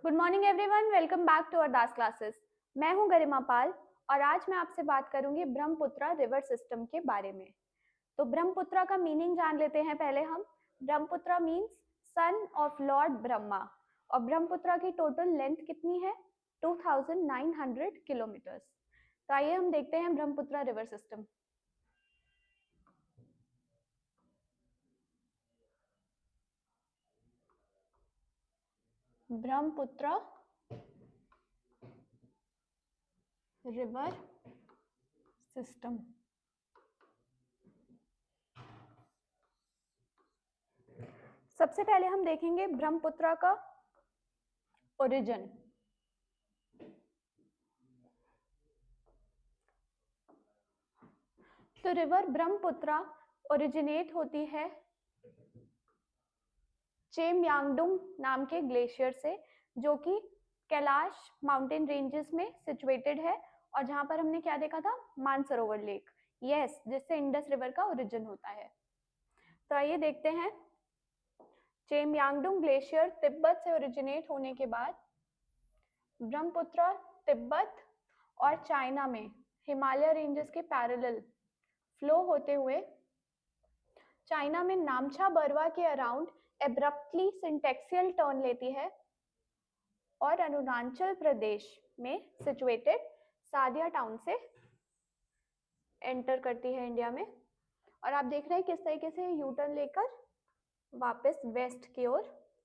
Good morning everyone, welcome back to our Das classes. मैं हूं गरिमा पाल और आज मैं आपसे बात करूंगी ब्रह्मपुत्रा रिवर सिस्टम के बारे में। तो ब्रह्मपुत्रा का मीनिंग जान लेते हैं पहले हम। Brahmaputra means son of Lord Brahma और ब्रह्मपुत्रा की टोटल लेंथ कितनी है? 2900 किलोमीटर्स। तो आइए हम देखते हैं Brahmaputra river system. Brahmaputra river system. सबसे पहले हम देखेंगे ब्रह्मपुत्रा का ओरिजिन। तो रिवर ब्रह्मपुत्रा ओरिजिनेट होती है चेमयांगडुंग नाम के ग्लेशियर से, जो कि कैलाश माउंटेन रेंजेस में सिचुएटेड है और जहां पर हमने क्या देखा था? मानसरोवर लेक। यस, जिससे इंडस रिवर का ओरिजिन होता है। तो आइए देखते हैं। चेमयांगडुंग ग्लेशियर तिब्बत से ओरिजिनेट होने के बाद ब्रह्मपुत्रा तिब्बत और चाइना में हिमालय रेंजेस के पैरेलल फ्लो होते हुए चाइना में नामचा बरवा के अराउंड एब्रप्टली सिंटेक्सियल टर्न लेती है और अरुणाचल प्रदेश में सिचुएटेड सादिया टाउन से एंटर करती है इंडिया में। और आप देख रहे हैं किस तरीके से यू टर्न लेकर वापस वेस्ट की ओर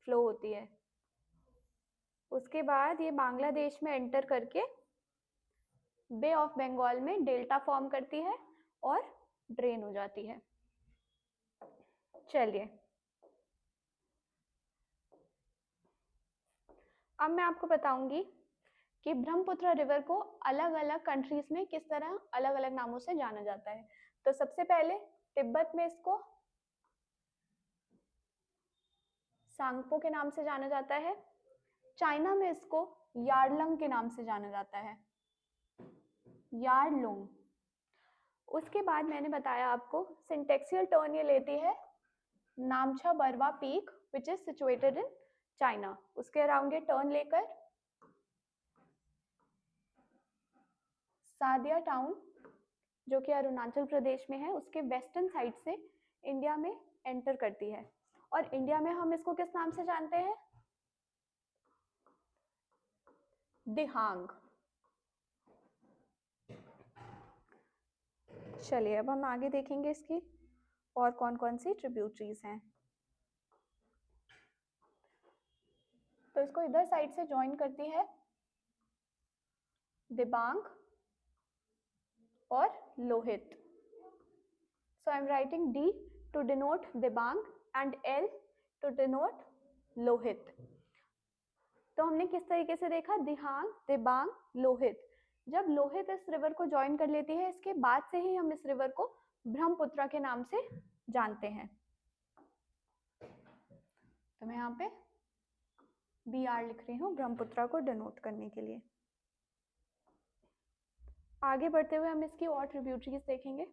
फ्लो होती है। उसके बाद ये बांग्लादेश में एंटर करके बे ऑफ बंगाल में डेल्टा फॉर्म करती है और ड्रेन हो जाती है। चलिए, अब मैं आपको बताऊंगी कि ब्रह्मपुत्र रिवर को अलग अलग कंट्रीज में किस तरह अलग अलग नामों से जाना जाता है। तो सबसे पहले तिब्बत में इसको सांगपो के नाम से जाना जाता है। चाइना में इसको यारलंग के नाम से जाना जाता है, यारलुंग। उसके बाद मैंने बताया आपको सिंटेक्सियल टर्न ये लेती है नामचा Barwa peak which is situated in China. उसके अराउंड ये टर्न लेकर सादिया टाउन, जो कि अरुणाचल प्रदेश में है, उसके वेस्टर्न साइड से इंडिया में एंटर करती है। और इंडिया में हम इसको किस नाम से जानते हैं? दिहांग। चलिए, अब हम आगे देखेंगे इसकी और कौन कौन सी ट्रिब्यूटरीज हैं। तो इसको इधर साइड से ज्वाइन करती है दिबांग और Lohit. So I am writing D to denote Dibang and L to denote Lohit. तो हमने किस तरीके से देखा? दिहांग, दिबांग, लोहित। जब लोहित इस रिवर को ज्वाइन कर लेती है, इसके बाद से ही हम इस रिवर को ब्रह्मपुत्रा के नाम से जानते हैं। तो मैं यहाँ पे BR लिख रही हूँ ब्रह्मपुत्रा को डिनोट करने के लिए। आगे बढ़ते हुए हम इसकी और ट्रिब्यूटरीज देखेंगे।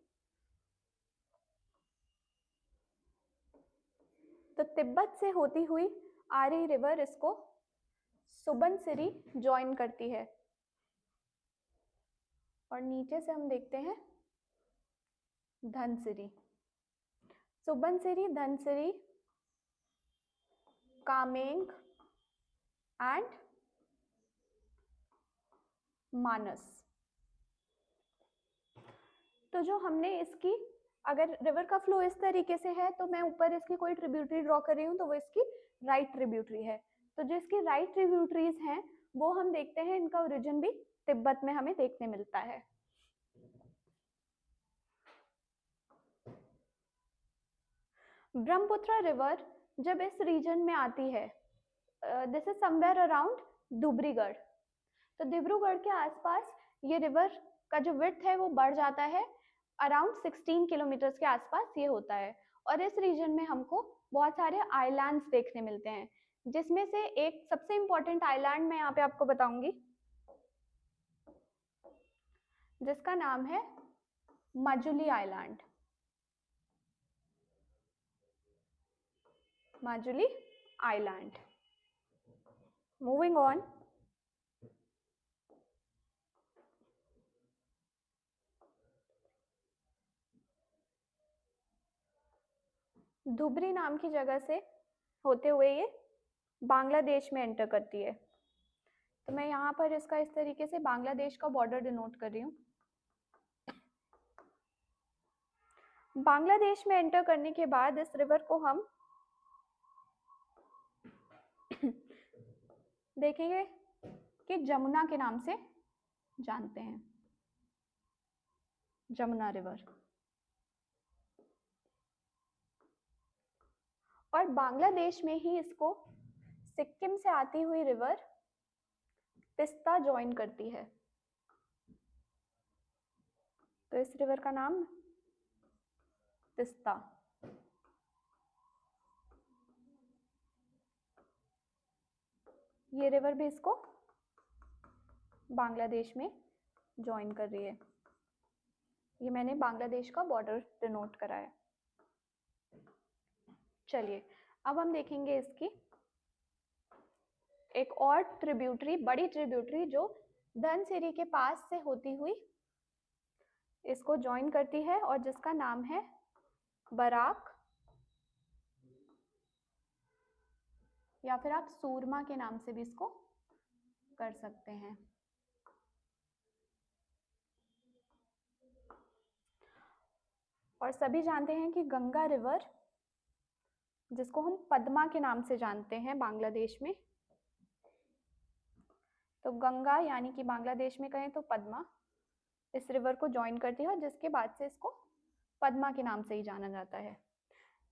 तो तिब्बत से होती हुई आ रही रिवर इसको सुबनसिरी ज्वाइन करती है और नीचे से हम देखते हैं धनसिरी। सुबनसिरी, धनसिरी, कामेंग एंड मानस। तो जो हमने इसकी, अगर रिवर का फ्लो इस तरीके से है तो मैं ऊपर इसकी कोई ट्रिब्यूटरी ड्रॉ कर रही हूँ तो वो इसकी राइट ट्रिब्यूटरी है। तो जो इसकी राइट ट्रिब्यूटरीज हैं वो हम देखते हैं, इनका ओरिजिन भी तिब्बत में हमें देखने मिलता है। ब्रह्मपुत्र रिवर जब इस रीजन में आती है, दिस इज समवेयर अराउंड धुब्रीगढ़। तो डिब्रूगढ़ के आसपास ये रिवर का जो विड्थ है वो बढ़ जाता है, अराउंड 16 किलोमीटर के आसपास ये होता है। और इस रीजन में हमको बहुत सारे आइलैंड्स देखने मिलते हैं, जिसमें से एक सबसे इंपॉर्टेंट आइलैंड मैं यहाँ पे आपको बताऊंगी, जिसका नाम है Majuli island. Majuli island. Moving on, Dhubri नाम की जगह से होते हुए ये बांग्लादेश में एंटर करती है। तो मैं यहाँ पर इसका इस तरीके से बांग्लादेश का बॉर्डर डिनोट कर रही हूँ। बांग्लादेश में एंटर करने के बाद इस रिवर को हम देखेंगे कि जमुना के नाम से जानते हैं, जमुना रिवर। और बांग्लादेश में ही इसको सिक्किम से आती हुई रिवर तिस्ता ज्वाइन करती है। तो इस रिवर का नाम तिस्ता। ये रिवर भी इसको बांग्लादेश में ज्वाइन कर रही है। ये मैंने बांग्लादेश का बॉर्डर डिनोट करा है। चलिए अब हम देखेंगे इसकी एक और ट्रिब्यूटरी, बड़ी ट्रिब्यूटरी जो धनसिरी के पास से होती हुई इसको ज्वाइन करती है और जिसका नाम है बराक, या फिर आप सूरमा के नाम से भी इसको कर सकते हैं। और सभी जानते हैं कि गंगा रिवर, जिसको हम पद्मा के नाम से जानते हैं बांग्लादेश में, तो गंगा यानी कि बांग्लादेश में कहें तो पद्मा, इस रिवर को ज्वाइन करती है और जिसके बाद से इसको पद्मा के नाम से ही जाना जाता है।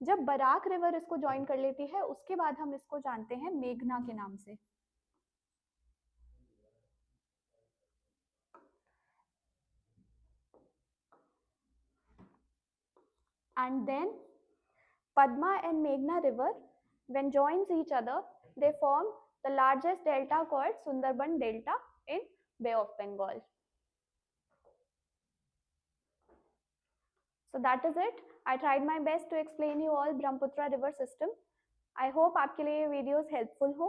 जब बराक रिवर इसको ज्वाइन कर लेती है उसके बाद हम इसको जानते हैं मेघना के नाम से। And then Padma and Meghna river, when joins each other, they form the largest delta called Sundarban Delta in Bay of Bengal. So that is it. I tried my best to explain you all Brahmaputra river system. I hope आपके लिए ये videos helpful हो।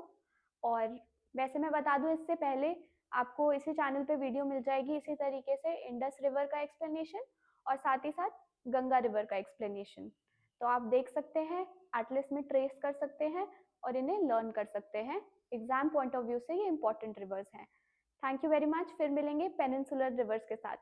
और वैसे मैं बता दूं इससे पहले आपको इसी चैनल पे वीडियो मिल जाएगी इसी तरीके से इंडस रिवर का एक्सप्लेनेशन और साथ ही साथ गंगा रिवर का एक्सप्लेनेशन। तो आप देख सकते हैं, एटलिस्ट में ट्रेस कर सकते हैं और इन्हें लर्न कर सकते हैं। एग्जाम पॉइंट ऑफ व्यू से ये इंपॉर्टेंट रिवर्स हैं। Thank you very much. फिर मिलेंगे पेनिनसुलर रिवर्स के साथ।